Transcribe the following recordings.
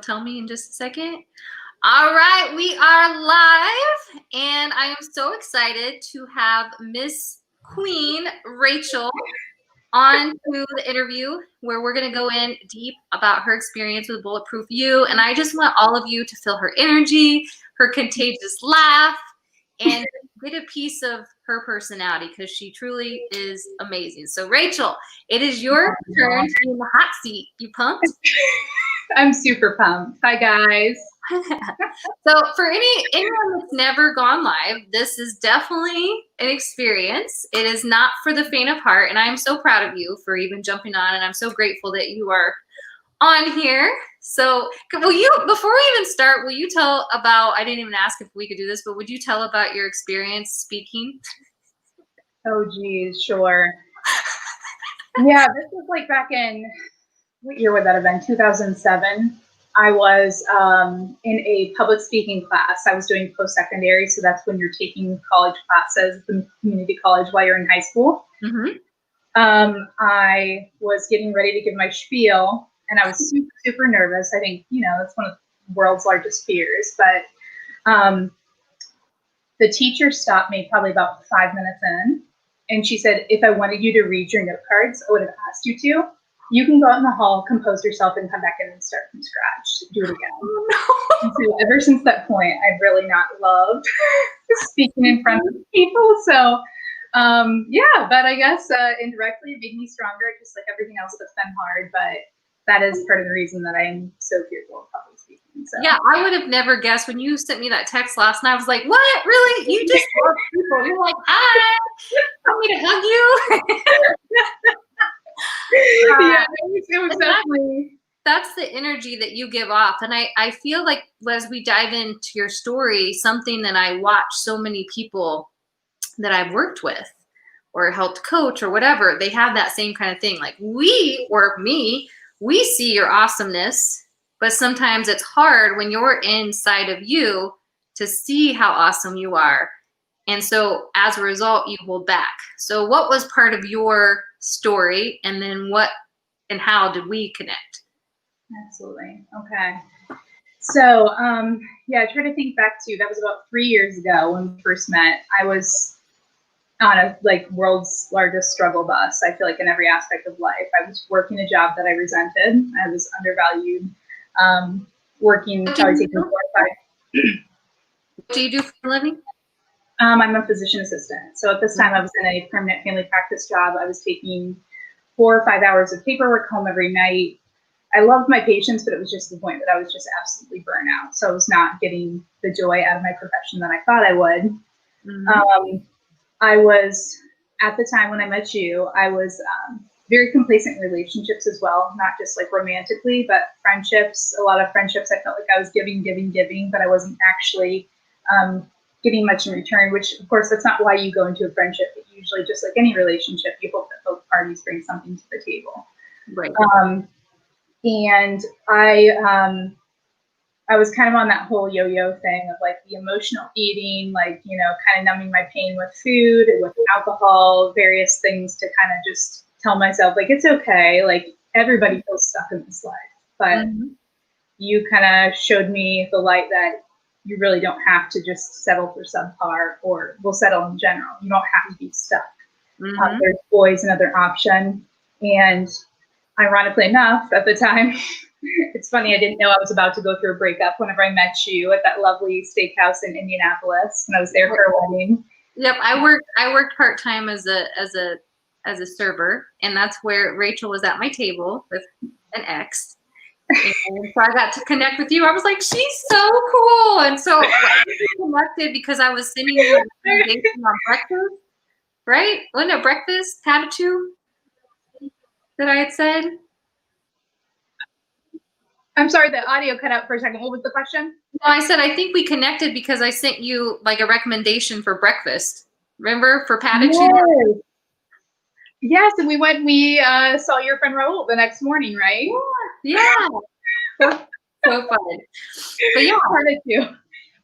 Tell me in just a second. All right, we are live, and I am so excited to have Miss Queen Rachel on to the interview where we're going to go in deep about her experience with Bulletproof You. And I just want all of you to feel her energy, her contagious laugh, and get a piece of her personality because she truly is amazing. So, Rachel, it is your turn to be in the hot seat. You pumped? I'm super pumped. Hi, guys. So for anyone that's never gone live, this is definitely an experience. It is not for the faint of heart, and I'm so proud of you for even jumping on, and I'm so grateful that you are on here. So will you, before we even start, will you tell about, I didn't even ask if we could do this, but would you tell about your experience speaking? Oh, geez, sure. Yeah, this was like back in, what year would that have been? 2007. I was in a public speaking class. I was doing post-secondary, so that's when you're taking college classes in community college while you're in high school. Mm-hmm. I was getting ready to give my spiel, and I was super, super nervous. I think, it's one of the world's largest fears, but the teacher stopped me probably about 5 minutes in, and she said, if I wanted you to read your note cards, I would have asked you to. You can go out in the hall, compose yourself, and come back in and start from scratch. Do it again. Oh, no. And so ever since that point, I've really not loved speaking in front of people. So, but I guess indirectly it made me stronger, just like everything else that's been hard. But that is part of the reason that I'm so fearful of public speaking. So. Yeah, I would have never guessed when you sent me that text last night. I was like, what? Really? You just love people. You're like, hi, want me to hug you? Yeah, it was definitely. That's the energy that you give off. And I feel like as we dive into your story, something that I watch so many people that I've worked with or helped coach or whatever, they have that same kind of thing. Like we see your awesomeness, but sometimes it's hard when you're inside of you to see how awesome you are. And so as a result, you hold back. So what was part of your story, and then what and how did we connect? Absolutely. Okay. So, I try to think back to, that was about 3 years ago when we first met. I was on a world's largest struggle bus. I feel like in every aspect of life, I was working a job that I resented. I was undervalued. Working, probably taking 4 or 5. What do you do for a living? I'm a physician assistant. So at this time, I was in a permanent family practice job. I was taking 4 or 5 hours of paperwork home every night. I loved my patients, but it was just the point that I was just absolutely burnt out. So I was not getting the joy out of my profession that I thought I would. Mm-hmm. I was, at the time when I met you, I was very complacent in relationships as well, not just like romantically, but friendships. A lot of friendships, I felt like I was giving, but I wasn't actually getting much in return, which of course, that's not why you go into a friendship. But usually, just like any relationship, you hope that both parties bring something to the table. Right. And I was kind of on that whole yo-yo thing of like the emotional eating, kind of numbing my pain with food, with alcohol, various things to kind of just tell myself, like, it's okay. Like, everybody feels stuck in this life. But you kind of showed me the light that you really don't have to just settle for subpar, or we'll settle in general. You don't have to be stuck. There's always another option. And ironically enough, at the time, it's funny, I didn't know I was about to go through a breakup whenever I met you at that lovely steakhouse in Indianapolis, and I was there for a wedding. Yep, I worked part-time as a server, and that's where Rachel was at my table with an ex. And so I got to connect with you. I was like, she's so cool. And so we connected because I was sending you a recommendation on breakfast, right? Wasn't it breakfast attitude that I had said? I'm sorry, the audio cut out for a second. What was the question? No, I said I think we connected because I sent you like a recommendation for breakfast. Remember, for Patitude? Yes, and we saw your friend Raul the next morning, right? Yeah. So fun. But yeah, Patitude.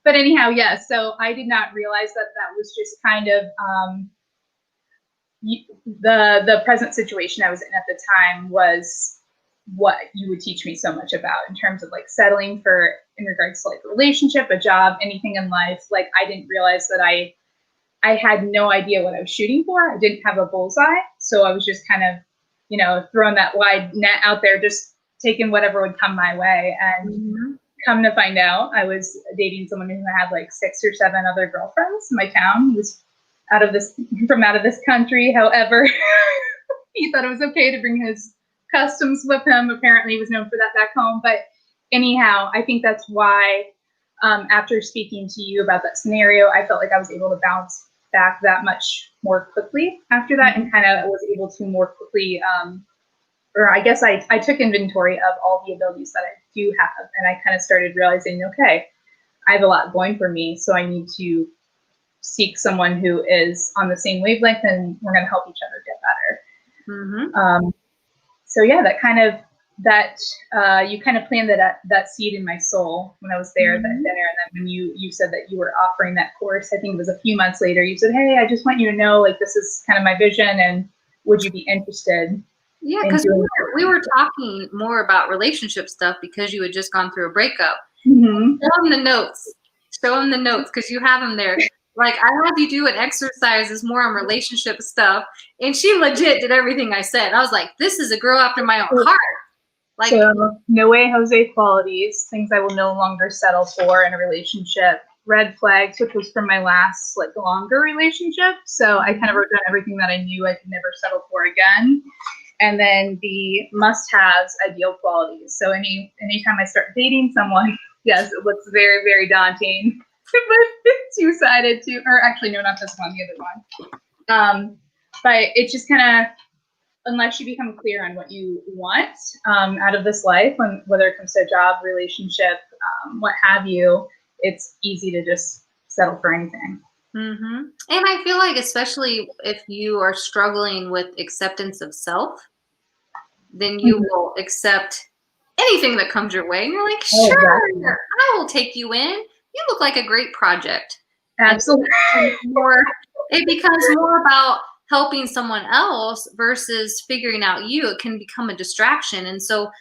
But anyhow, yes. So I did not realize that was just kind of the present situation I was in at the time was what you would teach me so much about in terms of like settling for in regards to like a relationship, a job, anything in life. Like I didn't realize that I had no idea what I was shooting for. I didn't have a bullseye. So I was just kind of, you know, throwing that wide net out there, just taking whatever would come my way. And come to find out, I was dating someone who had like 6 or 7 other girlfriends in my town. He was out of this country. However, he thought it was okay to bring his customs with him. Apparently he was known for that back home. But anyhow, I think that's why after speaking to you about that scenario, I felt like I was able to bounce back that much more quickly after that, and kind of was able to more quickly, or I guess I took inventory of all the abilities that I do have, and I kind of started realizing, okay, I have a lot going for me, so I need to seek someone who is on the same wavelength, and we're going to help each other get better. So yeah, that kind of you kind of planted that seed in my soul when I was there at that dinner. And then when you said that you were offering that course, I think it was a few months later, you said, hey, I just want you to know, like, this is kind of my vision, and would you be interested? Yeah, because we were talking more about relationship stuff because you had just gone through a breakup. Show them the notes. Show them the notes because you have them there. Like, I had you do an exercise is more on relationship stuff, and she legit did everything I said. I was like, this is a girl after my own heart. Like, so, no way, Jose qualities, things I will no longer settle for in a relationship. Red flags, which was from my last like longer relationship. So I kind of wrote down everything that I knew I could never settle for again. And then the must-haves, ideal qualities. So anytime I start dating someone, yes, it looks very, very daunting. But two-sided too, or actually no, not this one, the other one. But it's just kind of, unless you become clear on what you want out of this life, whether it comes to a job, relationship, what have you, it's easy to just settle for anything. And I feel like, especially if you are struggling with acceptance of self, then you will accept anything that comes your way. And you're like, sure, exactly. I will take you in. You look like a great project. Absolutely. It becomes more about helping someone else versus figuring out you. It can become a distraction. And so,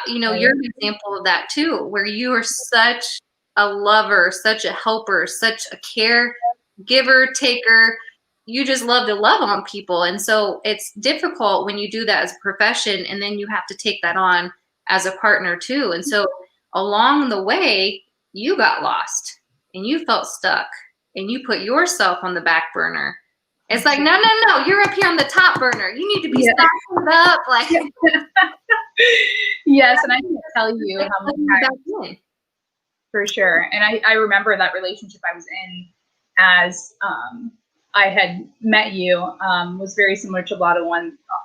you're an example of that too, where you are such a lover, such a helper, such a caregiver, taker. You just love to love on people. And so it's difficult when you do that as a profession, and then you have to take that on as a partner too. And so along the way, you got lost and you felt stuck and you put yourself on the back burner. It's like, no, you're up here on the top burner. You need to be stacking up. Like, yes, and I can tell you how many times, for sure. And I remember that relationship I was in as I had met you was very similar to a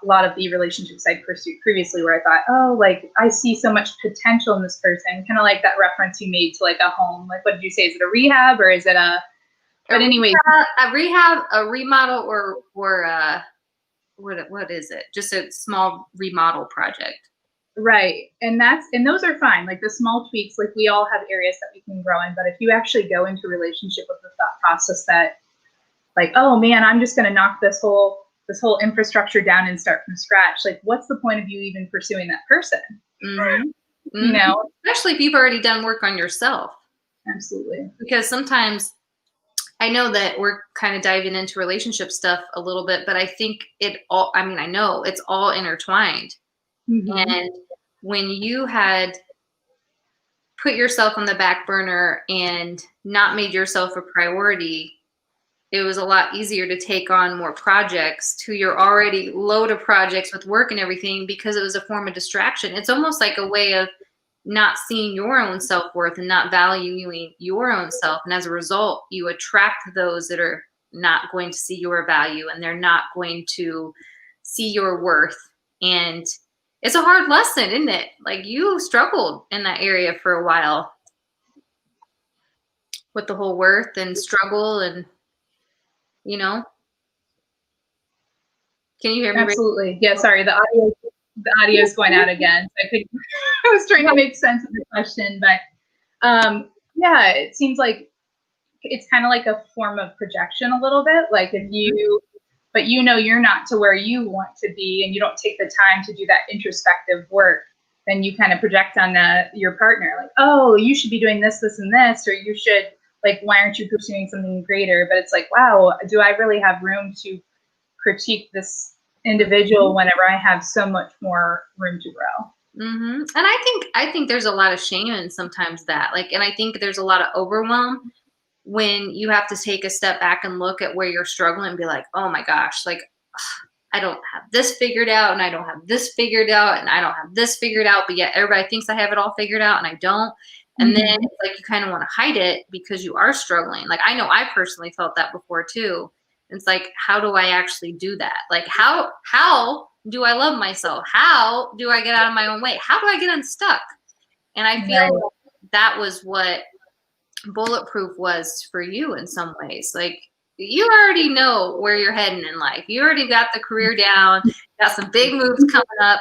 lot of the relationships I'd pursued previously, where I thought, oh, like, I see so much potential in this person. Kind of like that reference you made to like a home. Like, what did you say? Is it a rehab or is it a? But anyway, a rehab, a remodel, or what is it? Just a small remodel project. Right. And those are fine. Like the small tweaks, like we all have areas that we can grow in. But if you actually go into a relationship with the thought process that, like, oh man, I'm just going to knock this whole infrastructure down and start from scratch. Like, what's the point of you even pursuing that person? You know, especially if you've already done work on yourself. Absolutely. Because sometimes, I know that we're kind of diving into relationship stuff a little bit, but I think I know it's all intertwined. And when you had put yourself on the back burner and not made yourself a priority, it was a lot easier to take on more projects to your already load of projects with work and everything, because it was a form of distraction. It's almost like a way of not seeing your own self-worth and not valuing your own self. And as a result, you attract those that are not going to see your value, and they're not going to see your worth. And it's a hard lesson, isn't it? Like, you struggled in that area for a while with the whole worth and struggle, and can you hear me? Absolutely. Yeah, sorry, the audio is going out again. So I was trying to make sense of the question, but yeah, it seems like it's kind of like a form of projection a little bit. Like if you but you know you're not to where you want to be, and you don't take the time to do that introspective work, then you kind of project on your partner, like, oh, you should be doing this, this, and this, or you should, like, why aren't you pursuing something greater? But it's like, wow, do I really have room to critique this individual whenever I have so much more room to grow? And I think there's a lot of shame in sometimes that, like, and I think there's a lot of overwhelm when you have to take a step back and look at where you're struggling and be like, oh my gosh, like, I don't have this figured out, and I don't have this figured out, and I don't have this figured out, but yet everybody thinks I have it all figured out and I don't. And then it's like you kind of want to hide it because you are struggling. Like, I know I personally felt that before too. It's like, how do I actually do that? Like, how do I love myself? How do I get out of my own way? How do I get unstuck? And I feel like that was what Bulletproof was for you in some ways. Like, you already know where you're heading in life. You already got the career down, got some big moves coming up.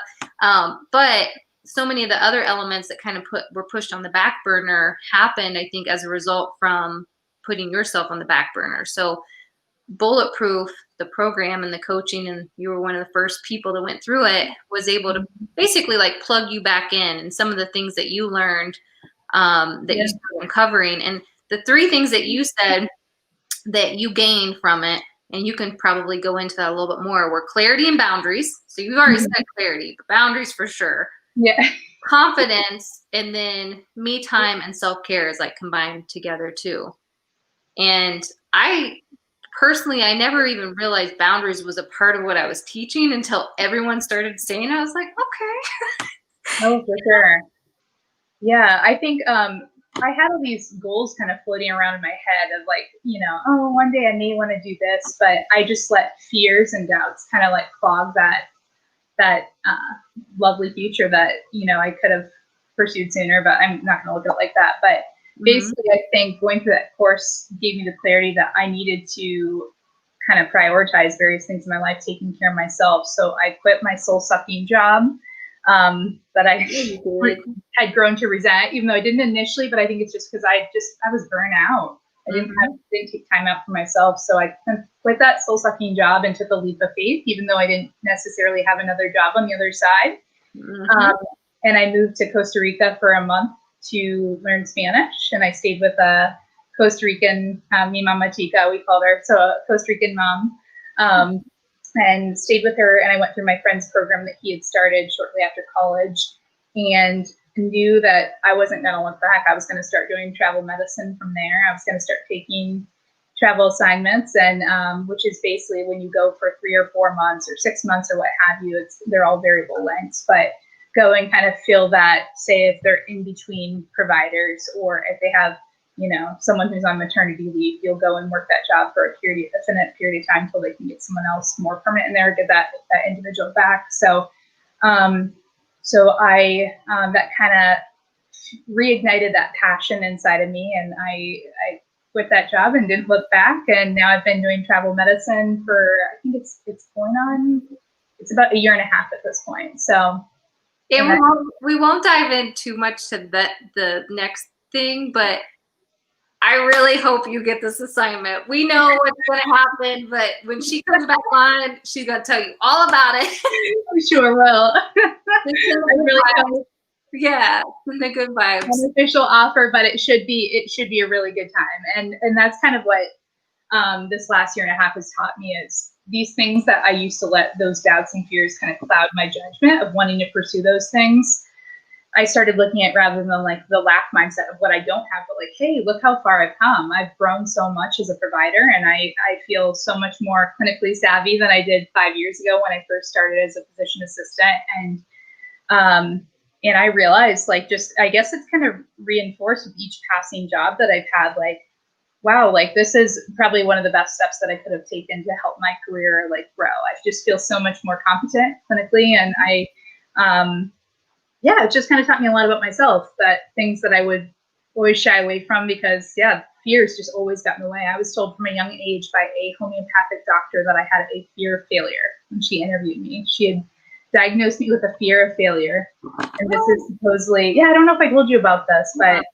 But so many of the other elements that kind of were pushed on the back burner happened, I think, as a result from putting yourself on the back burner. So Bulletproof, the program and the coaching, and you were one of the first people that went through it, was able to basically like plug you back in, and some of the things that you learned that you started uncovering. And the 3 things that you said that you gained from it, and you can probably go into that a little bit more, were clarity and boundaries. So you've already said clarity, but boundaries for sure. Yeah. Confidence, and then me time and self-care is like combined together too. And I personally, I never even realized boundaries was a part of what I was teaching until everyone started saying it. I was like, okay. Oh, for sure. Yeah, I think I had all these goals kind of floating around in my head of like, you know, oh, one day I may want to do this, but I just let fears and doubts kind of like clog that lovely future that, you know, I could have pursued sooner, but I'm not going to look at it like that. But basically, I think going through that course gave me the clarity that I needed to kind of prioritize various things in my life, taking care of myself. So I quit my soul-sucking job that I had grown to resent, even though I didn't initially, but I think it's just because I was burnt out. I didn't take time out for myself. So I quit that soul-sucking job and took a leap of faith, even though I didn't necessarily have another job on the other side. And I moved to Costa Rica for a month to learn Spanish. And I stayed with a Costa Rican, mi mama chica, we called her, so a Costa Rican mom, and stayed with her. And I went through my friend's program that he had started shortly after college, and knew that I wasn't going to look back. I was going to start doing travel medicine from there. I was going to start taking travel assignments, and which is basically when you go for 3 or 4 months or 6 months or what have you. They're all variable lengths, but go and kind of feel that, say if they're in between providers, or if they have, you know, someone who's on maternity leave, you'll go and work that job for a finite period of time until they can get someone else more permanent in there, get that individual back. So I that kind of reignited that passion inside of me, and I quit that job and didn't look back. And now I've been doing travel medicine for, I think it's going on, it's about 1.5 years at this point. So. And we won't dive in too much to the next thing, but I really hope you get this assignment. We know what's going to happen, but when she comes back on, she's going to tell you all about it. I sure will. I really hope. Yeah, the good vibes. An official offer, but it should be a really good time. And that's kind of what this last 1.5 years has taught me, is these things that I used to let those doubts and fears kind of cloud my judgment of wanting to pursue those things. I started looking at, rather than like the lack mindset of what I don't have, but like, hey, look how far I've come. I've grown so much as a provider, and I feel so much more clinically savvy than I did 5 years ago when I first started as a physician assistant. And I realized, like, just, I guess it's kind of reinforced with each passing job that I've had, like, wow, like this is probably one of the best steps that I could have taken to help my career like grow. I just feel so much more competent clinically, and it just kind of taught me a lot about myself, that things that I would always shy away from because fears just always got in the way. I was told from a young age by a homeopathic doctor that I had a fear of failure when she interviewed me. She had diagnosed me with a fear of failure, and this is supposedly, I don't know if I told you about this, but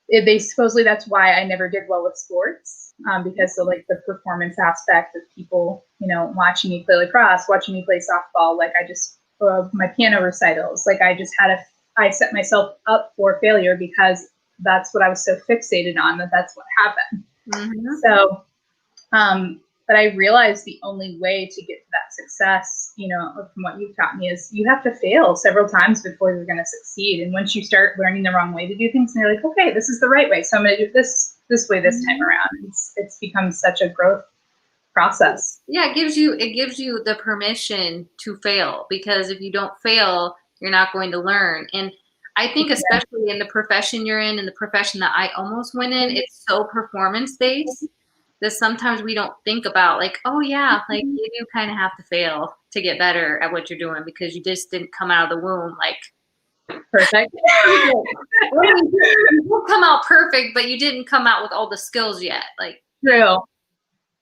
they supposedly, that's why I never did well with sports. because of like the performance aspect of people, watching me play lacrosse, watching me play softball. Like I just, my piano recitals, like I set myself up for failure because that's what I was so fixated on, that's what happened. Mm-hmm. So, but I realized the only way to get to that success, from what you've taught me, is you have to fail several times before you're going to succeed. And once you start learning the wrong way to do things, and you're like, okay, this is the right way, so I'm going to do this way this time around. It's become such a growth process. Yeah, it gives you the permission to fail, because if you don't fail, you're not going to learn. And I think especially in the profession you're in, and the profession that I almost went in, it's so performance based that sometimes we don't think about, like, oh yeah, like you do kind of have to fail to get better at what you're doing, because you just didn't come out of the womb like perfect. You come out perfect, but you didn't come out with all the skills yet. Like, true.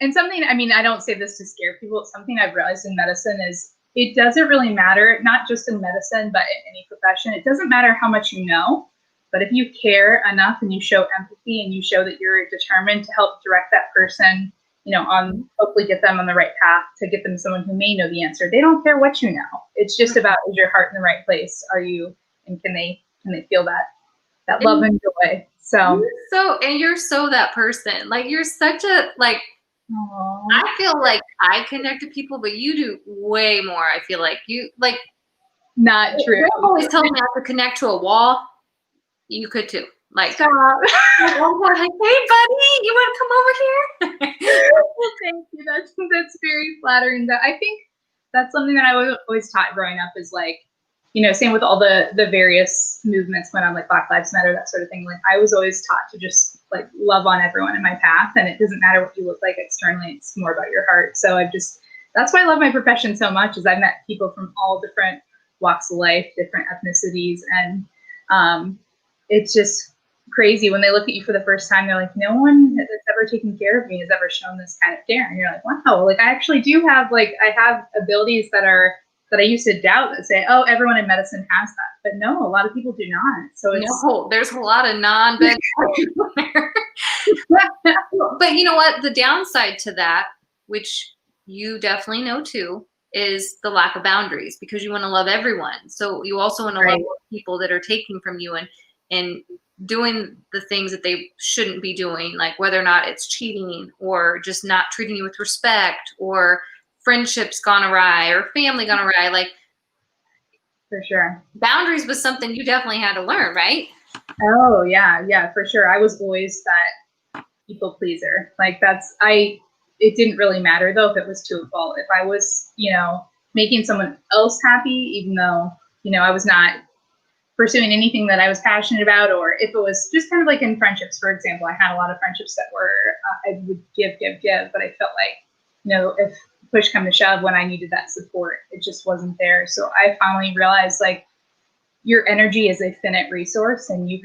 And something, I don't say this to scare people. Something I've realized in medicine is it doesn't really matter, not just in medicine, but in any profession. It doesn't matter how much you know, but if you care enough and you show empathy and you show that you're determined to help direct that person, on hopefully get them on the right path, to get them someone who may know the answer. They don't care what you know. It's just about, is your heart in the right place? Are you, and can they feel that love and joy? So you're so that person. Like, you're such a, like, aww. I feel like I connect to people, but you do way more. I feel like you, like, not true. You're always telling me I could connect to a wall. You could too. Like, stop. Like, hey, buddy, you want to come over here? Well, thank you. That's very flattering. But I think that's something that I was always taught growing up, is like, same with all the various movements went on, like Black Lives Matter, that sort of thing. Like, I was always taught to just like love on everyone in my path, and it doesn't matter what you look like externally. It's more about your heart. So that's why I love my profession so much, is I've met people from all different walks of life, different ethnicities, and it's just crazy when they look at you for the first time. They're like, no one that's ever taken care of me has ever shown this kind of care. And you're like, wow, like I actually do have, like, I have abilities that I used to doubt, that say, oh, everyone in medicine has that. But no, a lot of people do not. So there's a lot of non-veg people there. But you know what? The downside to that, which you definitely know too, is the lack of boundaries, because you want to love everyone. So you also want to love people that are taking from you and doing the things that they shouldn't be doing, like whether or not it's cheating or just not treating you with respect, or friendships gone awry or family gone awry. Like, for sure, boundaries was something you definitely had to learn, right? Oh yeah, for sure. I was always that people pleaser. Like, it didn't really matter though if it was to a fault. If I was, making someone else happy, even though, I was not pursuing anything that I was passionate about, or if it was just kind of like in friendships, for example, I had a lot of friendships that were, I would give, but I felt like, if push come to shove, when I needed that support, it just wasn't there. So I finally realized, like, your energy is a finite resource, and you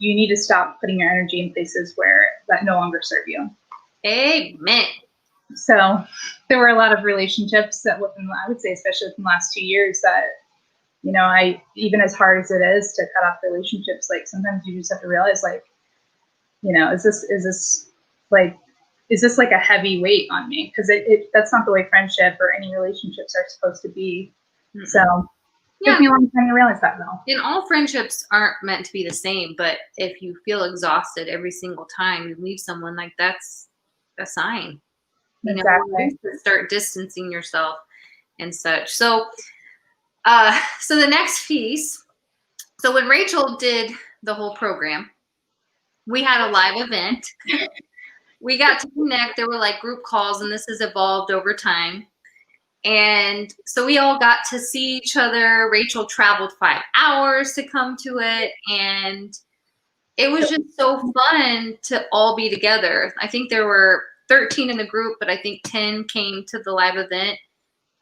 need to stop putting your energy in places that no longer serve you. Amen. So there were a lot of relationships that I would say, especially within the last 2 years, that, I, even as hard as it is to cut off relationships, like, sometimes you just have to realize, like, is this like a heavy weight on me? Because that's not the way friendship or any relationships are supposed to be. Mm-hmm. So it took me a long time to realize that, though. And all friendships aren't meant to be the same, but if you feel exhausted every single time you leave someone, like, that's a sign. Exactly. To start distancing yourself and such. So the next piece, so when Rachel did the whole program, we had a live event. We got to connect. There were like group calls, and this has evolved over time. And so we all got to see each other. Rachel traveled 5 hours to come to it. And it was just so fun to all be together. I think there were 13 in the group, but I think 10 came to the live event.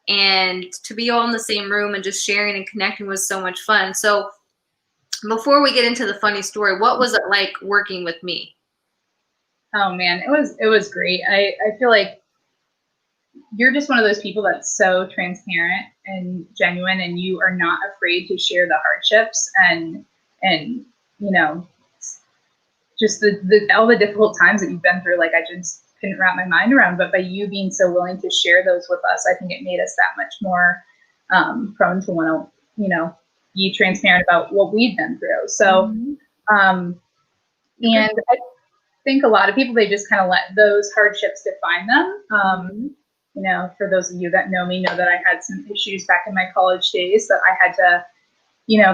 And to be all in the same room and just sharing and connecting was so much fun. So before we get into the funny story, what was it like working with me? Oh man, it was great. I feel like you're just one of those people that's so transparent and genuine, and you are not afraid to share the hardships and just the all the difficult times that you've been through, like I just couldn't wrap my mind around. But by you being so willing to share those with us, I think it made us that much more prone to want to, be transparent about what we've been through. So, and I think a lot of people, they just kind of let those hardships define them. For those of you that know me, know that I had some issues back in my college days that I had to,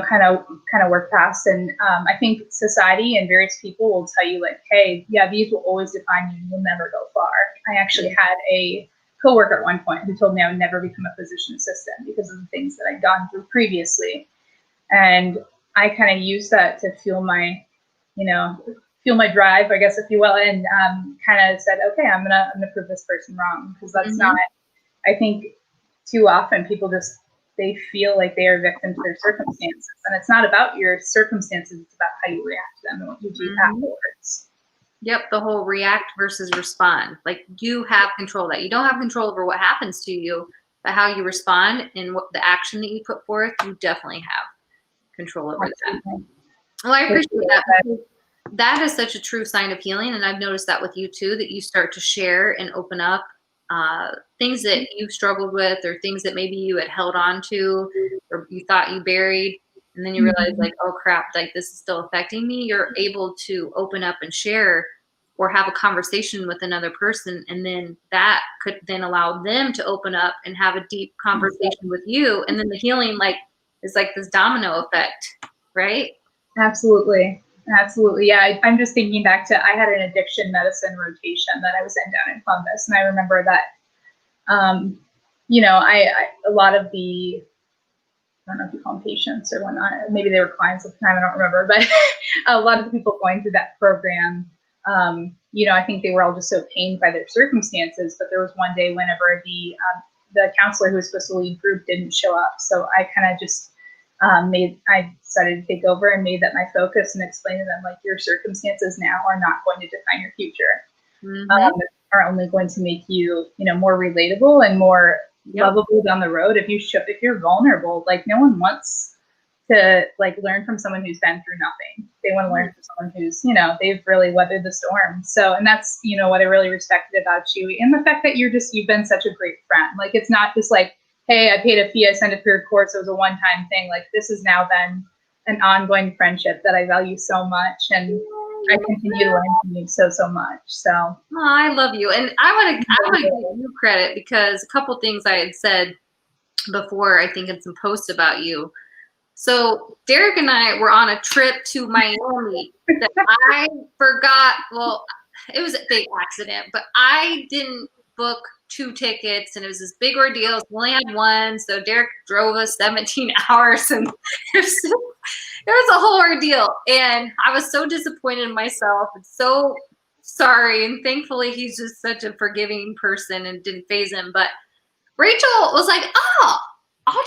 kind of work past. And I think society and various people will tell you like, hey, yeah, these will always define you. You'll never go far. I actually had a coworker at one point who told me I would never become a physician assistant because of the things that I'd gone through previously. And I kind of used that to fuel my drive, I guess, if you will, and kind of said, okay, I'm gonna prove this person wrong, because that's not. I think too often people they feel like they are victims to their circumstances, and it's not about your circumstances; it's about how you react to them and what you do afterwards. Yep, the whole react versus respond. Like, you have control of that. You don't have control over what happens to you, but how you respond and what the action that you put forth, you definitely have control over that. Well, I appreciate that. That is such a true sign of healing, and I've noticed that with you too, that you start to share and open up things that you struggled with, or things that maybe you had held on to, or you thought you buried, and then you realize like, oh crap, like this is still affecting me. You're able to open up and share, or have a conversation with another person, and then that could then allow them to open up and have a deep conversation with you, and then the healing is like this domino effect, right? Absolutely. Yeah, I'm just thinking back to, I had an addiction medicine rotation that I was in down in Columbus, and I remember that, a lot of the, I don't know if you call them patients or whatnot, maybe they were clients at the time, I don't remember, but a lot of the people going through that program, I think they were all just so pained by their circumstances. But there was one day whenever the counselor who was supposed to lead group didn't show up, so I kind of just I decided to take over and made that my focus, and explain to them, like, your circumstances now are not going to define your future. Are only going to make you, more relatable and more lovable down the road. If you're vulnerable, like, no one wants to learn from someone who's been through nothing. They want to learn from someone who's, they've really weathered the storm. So, and that's, what I really respected about you, and the fact that you've been such a great friend. Like, it's not just like, hey, I paid a fee, I signed up for your course, it was a one-time thing. Like, this has now been an ongoing friendship that I value so much, and I continue to learn from you so much. So, I love you, and I want to give you credit, because a couple things I had said before, I think, in some posts about you. So Derek and I were on a trip to Miami that I forgot. Well, it was a big accident, but I didn't book 2 tickets, and it was this big ordeal. So we only had one, so Derek drove us 17 hours, and it was a whole ordeal. And I was so disappointed in myself and so sorry. And thankfully, he's just such a forgiving person and didn't faze him. But Rachel was like, "Oh, I'll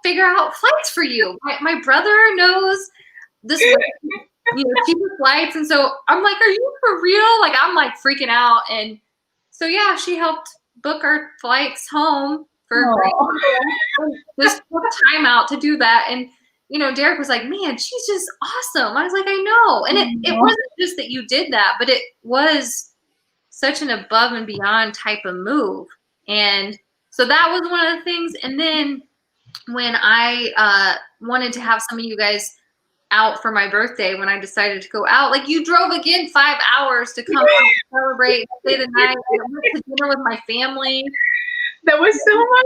figure out flights for you. My brother knows this way, cheaper flights." And so I'm like, "Are you for real?" Like, I'm like freaking out. And so, yeah, she helped book our flights home for this time out to do that. And, Derek was like, "Man, she's just awesome." I was like, "I know." And it wasn't just that you did that, but it was such an above and beyond type of move. And so that was one of the things. And then when I wanted to have some of you guys out for my birthday, when I decided to go out, like, you drove again 5 hours to come out and celebrate, stay the night. I went to dinner with my family. That was so much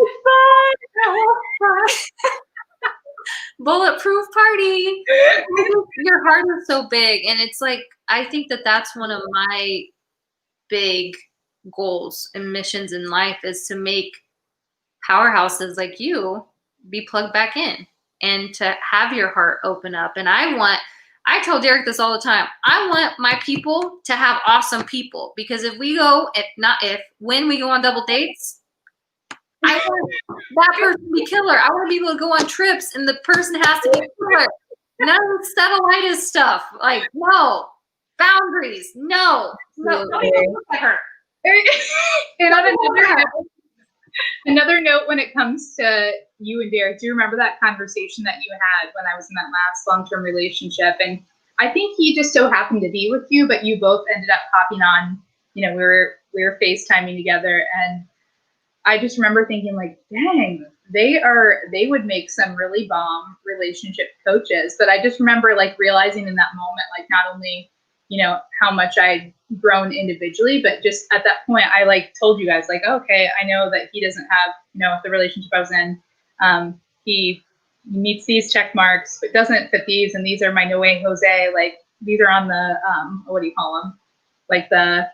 fun. Bulletproof party. Your heart is so big, and it's like, I think that that's one of my big goals and missions in life, is to make powerhouses like you be plugged back in, and to have your heart open up. And I tell Derek this all the time, I want my people to have awesome people, because when we go on double dates, I want that person to be killer. I want to be able to go on trips, and the person has to be killer. None of the satellite stuff. Like, no. Boundaries. No. Don't even look at her. And on another note, when it comes to you and Derek, do you remember that conversation that you had when I was in that last long-term relationship? And I think he just so happened to be with you, but you both ended up popping on. You know, we were FaceTiming together, and I just remember thinking like, dang, they would make some really bomb relationship coaches. But I just remember like realizing in that moment, like not only, you know, how much I'd grown individually, but just at that point, I like told you guys like, okay, I know that he doesn't have, you know, the relationship I was in. He meets these check marks, but doesn't fit these, and these are my no way Jose. Like these are on the what do you call them? Like the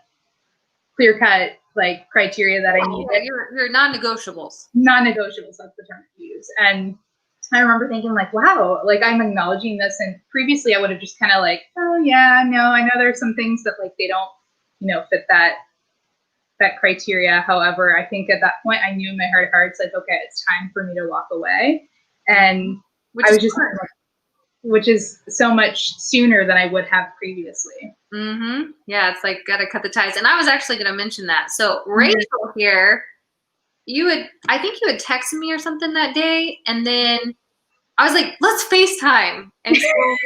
clear cut like criteria that I needed. Your non-negotiables. Non-negotiables, that's the term to use. And I remember thinking like, wow, like I'm acknowledging this. And previously I would have just kind of like, oh yeah, no, I know there's some things that like they don't, you know, fit that criteria. However, I think at that point I knew in my heart of hearts, like, okay, it's time for me to walk away. And I was just like, which is so much sooner than I would have previously. Mm-hmm. Yeah, it's like gotta cut the ties. And I was actually gonna mention that. So Rachel here, I think you had texted me or something that day, and then I was like, let's FaceTime. And so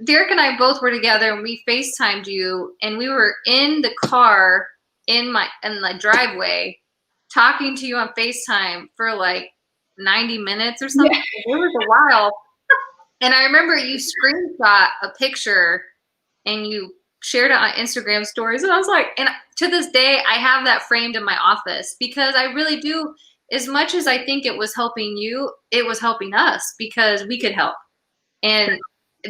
Derek and I both were together, and we FaceTimed you, and we were in the car in the driveway talking to you on FaceTime for like 90 minutes or something. Yeah. It was a while. And I remember you screenshot a picture and you shared it on Instagram stories. And I was like, and to this day, I have that framed in my office because I really do, as much as I think it was helping you, it was helping us because we could help. And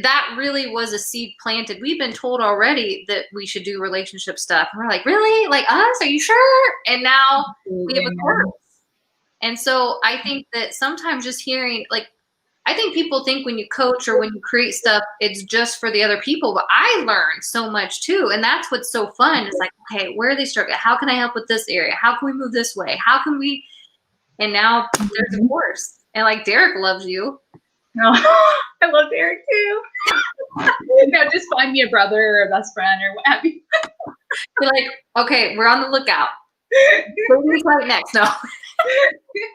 that really was a seed planted. We've been told already that we should do relationship stuff. And we're like, really? Like us? Are you sure? And now we have a course. And so I think that sometimes just hearing, like, I think people think when you coach or when you create stuff, it's just for the other people. But I learned so much too. And that's what's so fun. It's like, okay, where are they struggling? How can I help with this area? How can we move this way? How can we? And now there's a course. And like Derek loves you. Oh, I love Derek too. Now just find me a brother or a best friend or what have you. You're like, okay, we're on the lookout. Who's right next? No.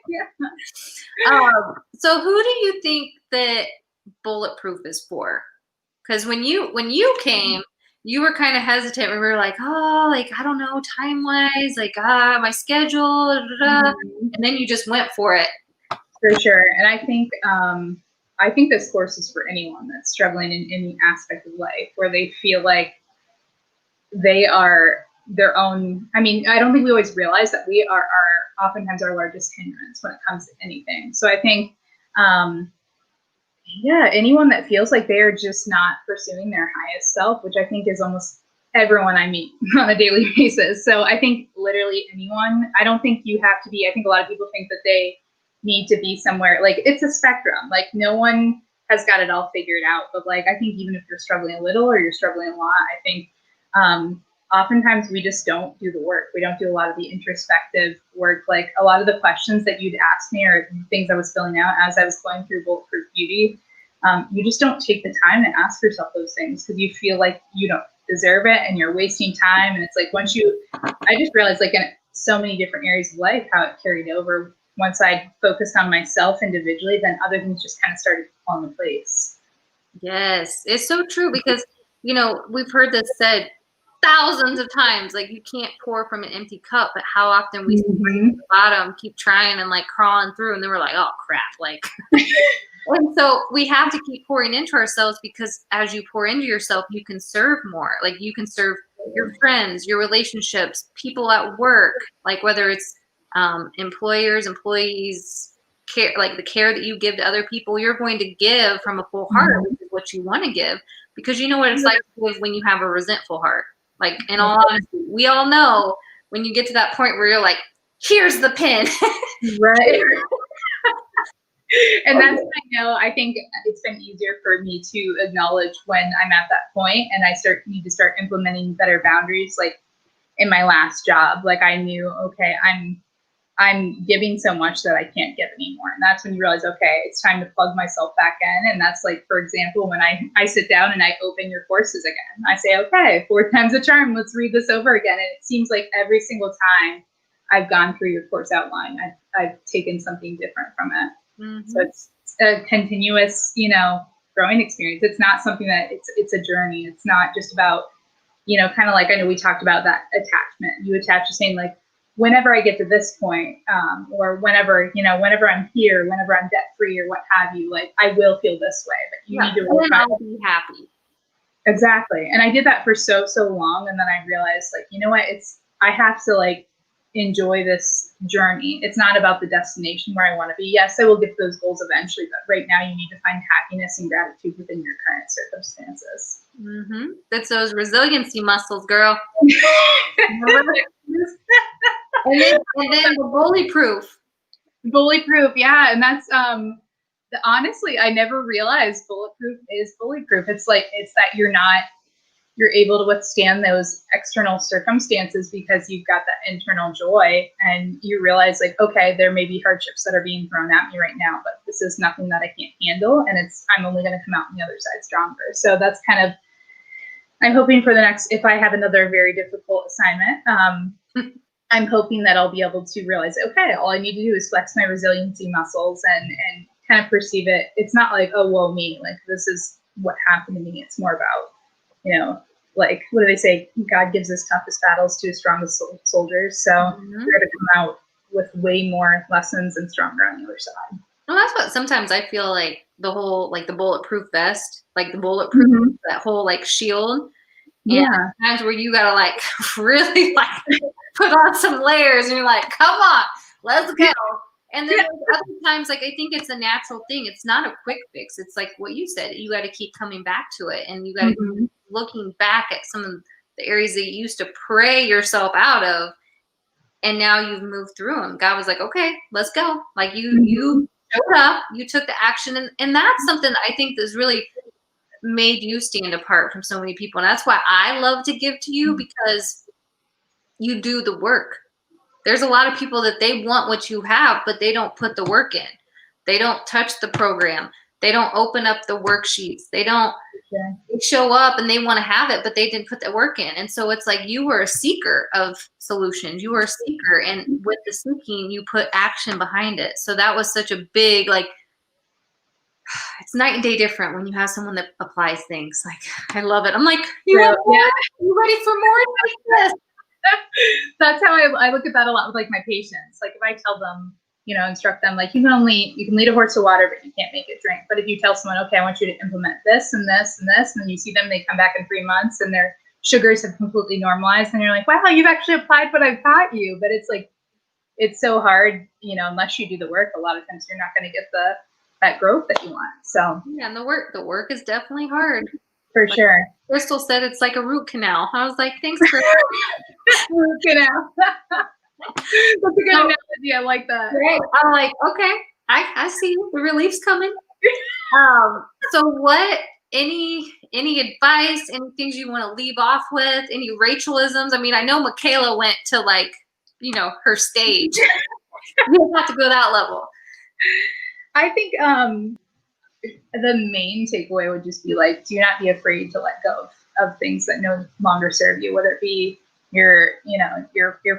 Yeah. So who do you think that Bulletproof is for? Because when you came, you were kind of hesitant. We were like, oh, like I don't know, time wise, like my schedule, and then you just went for it. For sure, and I think this course is for anyone that's struggling in any aspect of life where they feel like they are their own. I mean, I don't think we always realize that we are oftentimes our largest hindrance when it comes to anything. So I think, anyone that feels like they are just not pursuing their highest self, which I think is almost everyone I meet on a daily basis. So I think literally anyone. I don't think you have to be. I think a lot of people think that they need to be somewhere. Like it's a spectrum. Like no one has got it all figured out. But like I think even if you're struggling a little or you're struggling a lot, I think oftentimes we just don't do the work. We don't do a lot of the introspective work. Like a lot of the questions that you'd ask me or things I was filling out as I was going through Bulletproof Beauty, you just don't take the time to ask yourself those things because you feel like you don't deserve it and you're wasting time. And it's like I just realized like in so many different areas of life how it carried over. Once I focused on myself individually, then other things just kind of started to fall into place. Yes, it's so true because, we've heard this said thousands of times, like you can't pour from an empty cup, but how often we bring to the bottom, keep trying and like crawling through, and then we're like, oh crap, like. And so we have to keep pouring into ourselves because as you pour into yourself, you can serve more. Like you can serve your friends, your relationships, people at work, like whether it's employers, employees, care, like the care that you give to other people, you're going to give from a full heart, which is what you want to give, because you know what it's like to give when you have a resentful heart. Like in all honesty, we all know when you get to that point where you're like, here's the pin. Right. And that's what I know. I think it's been easier for me to acknowledge when I'm at that point and I need to start implementing better boundaries. Like in my last job, like I knew, okay, I'm giving so much that I can't give anymore. And that's when you realize, okay, it's time to plug myself back in. And that's like, for example, when I sit down and I open your courses again, I say, okay, 4 times a charm, let's read this over again. And it seems like every single time I've gone through your course outline, I've taken something different from it. Mm-hmm. So it's a continuous, growing experience. It's not something that it's a journey. It's not just about, you know, kind of like, I know we talked about that attachment. You attach to saying like, whenever I get to this point, or whenever, you know, whenever I'm here, whenever I'm debt free or what have you, like I will feel this way, but you need to work on I'll be happy. Exactly. And I did that for so long. And then I realized like, you know what, I have to like enjoy this journey. It's not about the destination where I want to be. Yes, I will get to those goals eventually, but right now you need to find happiness and gratitude within your current circumstances. Mm-hmm. That's those resiliency muscles, girl. And then the bulletproof. Bulletproof, yeah. And that's honestly, I never realized bulletproof is bulletproof. It's that you're able to withstand those external circumstances because you've got that internal joy, and you realize like, okay, there may be hardships that are being thrown at me right now, but this is nothing that I can't handle, and I'm only going to come out on the other side stronger. So that's kind of, I'm hoping for the next, if I have another very difficult assignment, I'm hoping that I'll be able to realize, okay, all I need to do is flex my resiliency muscles and kind of perceive it. It's not like, oh, woe me, like this is what happened to me. It's more about, you know, like, what do they say? God gives his toughest battles to his strongest soldiers. So we're going to come out with way more lessons and stronger on the other side. Well, that's what sometimes I feel like the whole, like the bulletproof vest, like the bulletproof, that whole like shield. And times where you gotta like really like put on some layers and you're like, come on, let's go. And then other times, like I think it's a natural thing. It's not a quick fix. It's like what you said. You got to keep coming back to it, and you got to keep looking back at some of the areas that you used to pray yourself out of, and now you've moved through them. God was like, okay, let's go. Like you showed up, you took the action, and that's something that I think that's really made you stand apart from so many people. And that's why I love to give to you, because you do the work. There's a lot of people that they want what you have, but they don't put the work in. They don't touch the program. They don't open up the worksheets. They don't they show up and they want to have it, but they didn't put the work in. And so it's like you were a seeker of solutions. You were a seeker. And with the seeking, you put action behind it. So that was such a big, like, it's night and day different when you have someone that applies things. Like, I love it. I'm like, you want more? You ready for more like this? That's how I look at that a lot with like my patients. Like if I tell them, you know, instruct them, like you can lead a horse to water, but you can't make it drink. But if you tell someone, okay, I want you to implement this and this and this, and then you see them, they come back in 3 months and their sugars have completely normalized, and you're like, wow, you've actually applied what I've taught you. But it's like, it's so hard, you know, unless you do the work, a lot of times you're not going to get that growth that you want. So yeah, and the work is definitely hard. For sure. Crystal said it's like a root canal. I was like, thanks for root canal. That's a good analogy. I like that. Right. I'm like, okay, I see the relief's coming. So what, any advice, any things you want to leave off with, any Rachelisms? I mean, I know Michaela went to like, you know, her stage. You don't have to go that level. I think the main takeaway would just be like, do not be afraid to let go of things that no longer serve you, whether it be your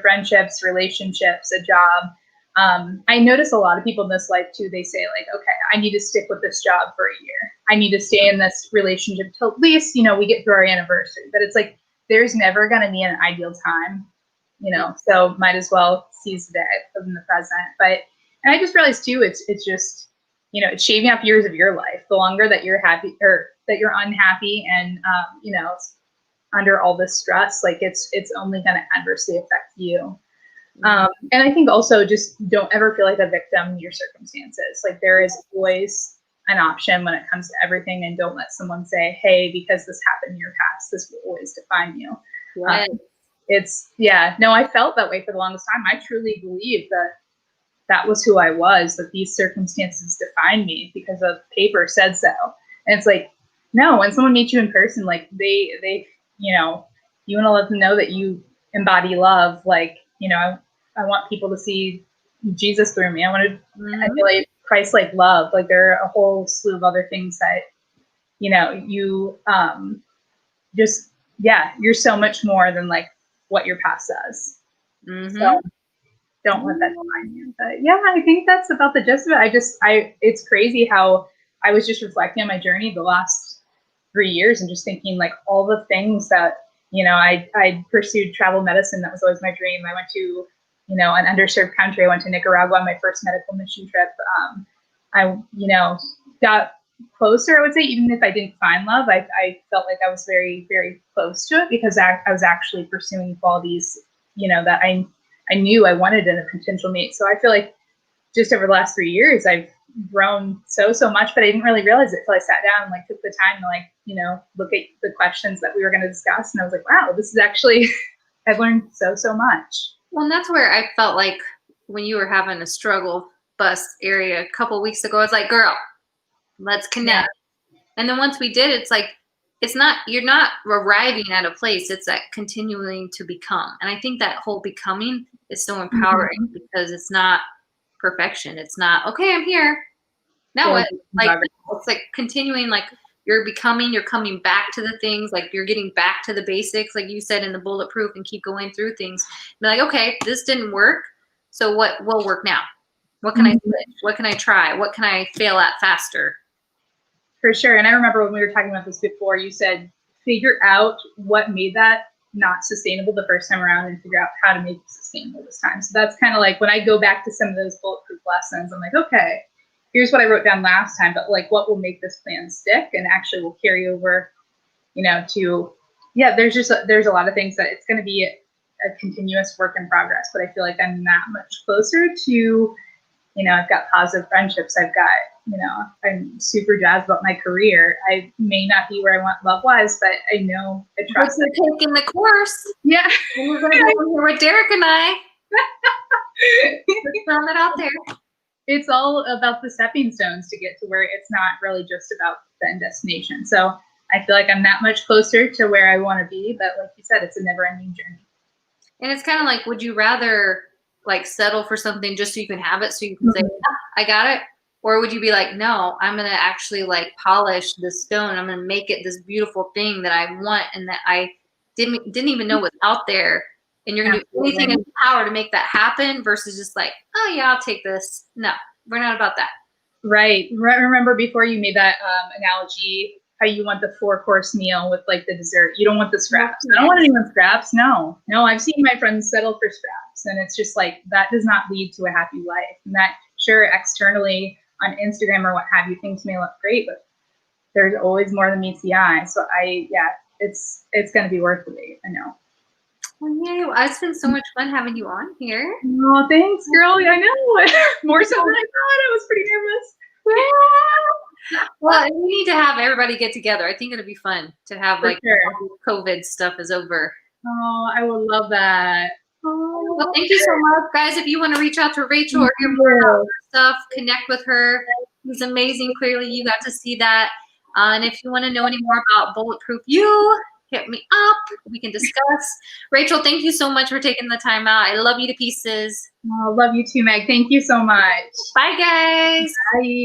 friendships, relationships, a job. I notice a lot of people in this life too, they say like, okay, I need to stick with this job for a year. I need to stay in this relationship till at least, you know, we get through our anniversary. But it's like, there's never going to be an ideal time, you know, so might as well seize the day, live in the present. And I just realized too, it's just, you know, it's shaving off years of your life. The longer that you're happy or that you're unhappy and, you know, under all this stress, like it's only going to adversely affect you. And I think also just don't ever feel like a victim in your circumstances. Like there is always an option when it comes to everything, and don't let someone say, hey, because this happened in your past, this will always define you. Yes. I felt that way for the longest time. I truly believed that was who I was, that these circumstances defined me because the paper said so. And it's like, no, when someone meets you in person, like they, you know, you want to let them know that you embody love. Like, you know, I want people to see Jesus through me. I want to emulate Christ-like love. Like there are a whole slew of other things that, you know, you you're so much more than like what your past says. So don't let that define you. But yeah, I think that's about the gist of it. It's crazy how I was just reflecting on my journey the last 3 years and just thinking like all the things that, I pursued travel medicine. That was always my dream. I went to, an underserved country. I went to Nicaragua on my first medical mission trip. I, got closer, I would say, even if I didn't find love, I felt like I was very, very close to it because I was actually pursuing qualities, that I knew I wanted in a potential mate. So I feel like just over the last 3 years, I've grown so much, but I didn't really realize it until I sat down and like took the time to look at the questions that we were going to discuss. And I was like, wow, this is actually, I've learned so much. Well, and that's where I felt like when you were having a struggle bus area a couple weeks ago, I was like, girl, let's connect. Yeah. And then once we did, it's like, you're not arriving at a place. It's that continuing to become. And I think that whole becoming is so empowering because it's not perfection. It's not, okay, I'm here. Now what? Like, it's like continuing, like you're becoming, you're coming back to the things, like you're getting back to the basics, like you said in the Bulletproof, and keep going through things. Be like, okay, this didn't work. So what will work now? What can I switch? What can I try? What can I fail at faster? For sure. And I remember when we were talking about this before, you said, figure out what made that not sustainable the first time around and figure out how to make it sustainable this time. So that's kind of like when I go back to some of those Bulletproof lessons, I'm like, okay, here's what I wrote down last time, but like what will make this plan stick and actually will carry over, there's a lot of things that it's going to be a continuous work in progress, but I feel like I'm that much closer to, I've got positive friendships. I've got, I'm super jazzed about my career. I may not be where I want love-wise, but I know I trust. But you're taking the course. Yeah. And you're going to go here with Derek and I. Let's throw that out there. It's all about the stepping stones to get to where it's not really just about the end destination. So I feel like I'm that much closer to where I want to be, but like you said, it's a never-ending journey. And it's kind of like, would you rather like settle for something just so you can have it, so you can say, I got it? Or would you be like, no, I'm going to actually like polish the stone. I'm going to make it this beautiful thing that I want and that I didn't even know was out there. And you're going to do anything in your power to make that happen versus just like, oh yeah, I'll take this. No, we're not about that. Right. Remember before you made that analogy, how you want the 4-course meal with like the dessert. You don't want the scraps. I don't want anyone's scraps. No, I've seen my friends settle for scraps. And it's just like, that does not lead to a happy life. And that sure, externally on Instagram or what have you, things may look great, but there's always more than meets the eye. So it's going to be worth the wait. I know. Well, yay. Well, it's been so much fun having you on here. Oh, thanks, girl. I know. More so than I thought. I was pretty nervous. Yeah. Well, we need to have everybody get together. I think it'll be fun to have like COVID stuff is over. Oh, I would love that. Oh, well, thank you so much, guys. If you want to reach out to Rachel or hear more about her stuff, connect with her. She's amazing. Clearly, you got to see that. And if you want to know any more about Bulletproof You, hit me up. We can discuss. Rachel, thank you so much for taking the time out. I love you to pieces. Oh, love you too, Meg. Thank you so much. Bye, guys. Bye.